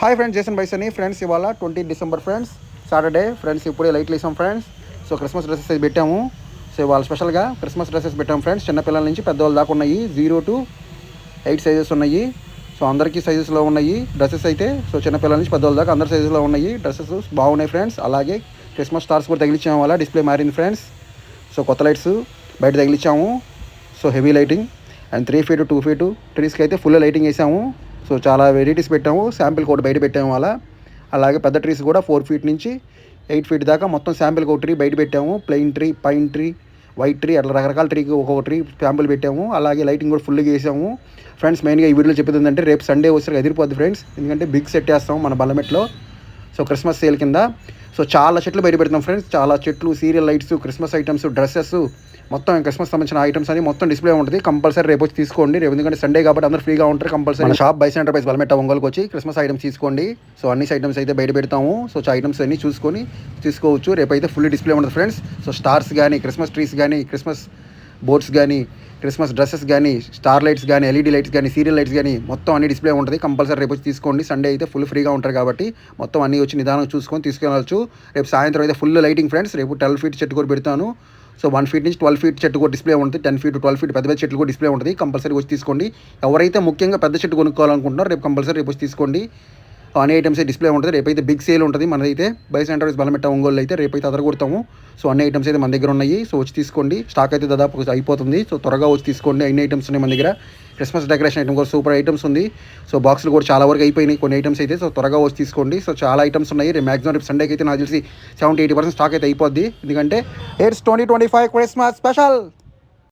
Hi friends, Jason బైసని friends. ఇవాళ 20 December friends, Saturday friends. ఇప్పుడే లైట్లు వేసాం ఫ్రెండ్స్. సో క్రిస్మస్ డ్రెస్సెస్ అయితే పెట్టాము. సో ఇవాళ స్పెషల్గా క్రిస్మస్ డ్రెస్సెస్ పెట్టాము ఫ్రెండ్స్. చిన్నపిల్లల నుంచి పెద్దవాళ్ళ దాకా ఉన్నాయి. 0 to 8 సైజెస్ ఉన్నాయి. సో అందరికీ సైజెస్లో ఉన్నాయి డ్రెస్సెస్ అయితే. సో చిన్నపిల్లల నుంచి పెద్దవాళ్ళ దాకా అందరి సైజెస్లో ఉన్నాయి డ్రెస్సెస్. బాగున్నాయి ఫ్రెండ్స్. అలాగే క్రిస్మస్ స్టార్స్ కూడా తగిలించాము. వల్ల డిస్ప్లే మారింది ఫ్రెండ్స్. సో కొత్త లైట్స్ బయట తగిలించాము. So heavy lighting and 3 feet 2 feet ట్రీస్కి అయితే ఫుల్ లైటింగ్ వేసాము. సో చాలా వెరైటీస్ పెట్టాము. శాంపిల్ కోట్ బయట పెట్టాము అలా. అలాగే పెద్ద ట్రీస్ కూడా 4 feet నుంచి 8 feet దాకా మొత్తం శాంపిల్ ఒక ట్రీ బయట పెట్టాము. Plain tree, pine tree, white tree, అట్లా రకరకాల ట్రీకి ఒక్కొక్క ట్రీ శాంపిల్ పెట్టాము. అలాగే లైటింగ్ కూడా ఫుల్గా వేసాము ఫ్రెండ్స్. మెయిన్గా ఈ వీడియోలో చెప్పేది ఏంటంటే, రేపు సండే వచ్చి ఎదిరిపోద్ది ఫ్రెండ్స్. ఎందుకంటే బిగ్ సెట్ వేస్తాం మన బల్లమెట్లో. సో క్రిస్మస్ సేల్ కింద. సో చాలా చెట్లు బయట పెడతాం ఫ్రెండ్స్. చాలా చెట్లు, serial lights, Christmas items, dresses, మొత్తం క్రిస్మస్ సంబంధించిన ఐటమ్స్ అని మొత్తం డిస్ప్లే ఉంటుంది. కంపల్సరీ రేపు వచ్చి తీసుకోండి. రేపు ఎందుకంటే సండే కాబట్టి అందరూ ఫ్రీగా ఉంటారు. కంపల్సరీ షాప్ బైస్ ఎంటర్ప్రైజ్ బల్లమెట్ట ఒంగోలుకి వచ్చి క్రిస్మస్ ఐటమ్స్ తీసుకోండి. సో అన్ని ఐటమ్స్ అయితే బయట పెడతాము. సో ఐటమ్స్ అన్ని చూసుకొని తీసుకోవచ్చు. రేపు అయితే ఫుల్ డిస్ప్లే ఉంటుంది ఫ్రెండ్స్. సో స్టార్స్ కానీ, క్రిస్మస్ ట్రీస్ కానీ, క్రిస్మస్ బోర్డ్స్ కానీ, క్రిస్మస్ డ్రెస్సెస్ కానీ, స్టార్ లైట్స్ కానీ, ఎల్ఈడి లైట్స్ కానీ, సీరియల్ లైట్స్ కానీ మొత్తం అన్ని డిస్ప్లే ఉంటుంది. కంపల్సరీ రేపు వచ్చి తీసుకోండి. సండే అయితే ఫుల్ ఫ్రీగా ఉంటారు కాబట్టి మొత్తం అన్ని వచ్చి నిదానంగా చూసుకొని తీసుకెళ్ళవచ్చు. రేపు సాయంత్రం అయితే ఫుల్ లైటింగ్ ఫ్రెండ్స్. రేపు 12 feet చెట్టు కూడా పెడతాను. సో 1 feet నుంచి 12 feet చెట్టు కూడా డిస్ప్లే ఉంటుంది. 10 feet 12 feet పెద్ద పెద్ద చెట్లు కూడా డిస్ప్లే ఉంటుంది. కంపల్సరీ వచ్చి తీసుకోండి. ఎవరైతే ముఖ్యంగా పెద్ద చెట్టు కొనుక్కోవాలనుకుంటున్నారో రేపు కంపల్సరీ రేపు వచ్చి తీసుకోండి. అన్ని ఐటమ్స్ డిస్ప్లే ఉంటుంది. రేపైతే బిగ్ సేల్ ఉంటుంది మనదైతే బైస్ ఎంటర్ప్రైజ్ బల్లమెట్ట ఒంగోలు అయితే రేపైతే అదరగొడతాము. సో అన్ని ఐటమ్స్ అయితే మన దగ్గర ఉన్నాయి. సో వచ్చి తీసుకోండి. స్టాక్ అయితే దాదాపు అయిపోతుంది. సో త్వరగా వచ్చి తీసుకోండి. అన్ని ఐటమ్స్ ఉన్నాయి మన దగ్గర. క్రిస్మస్ డెకరేషన్ ఐటమ్ కూడా సూపర్ ఐటమ్స్ ఉంది. సో బాక్సులు కూడా చాలా వరకు అయిపోయినాయి కొన్ని ఐటమ్స్ అయితే. సో త్వరగా వచ్చి తీసుకోండి. సో చాలా ఐటమ్స్ ఉన్నాయి. రేపు మ్యాక్సిమం రేపు సండేకి అయితే నాకు తెలిసి 70-80% స్టాక్ అయితే అయిపోద్ది. ఎందుకంటే ఇట్స్ 2025 క్రిస్మస్ స్పెషల్.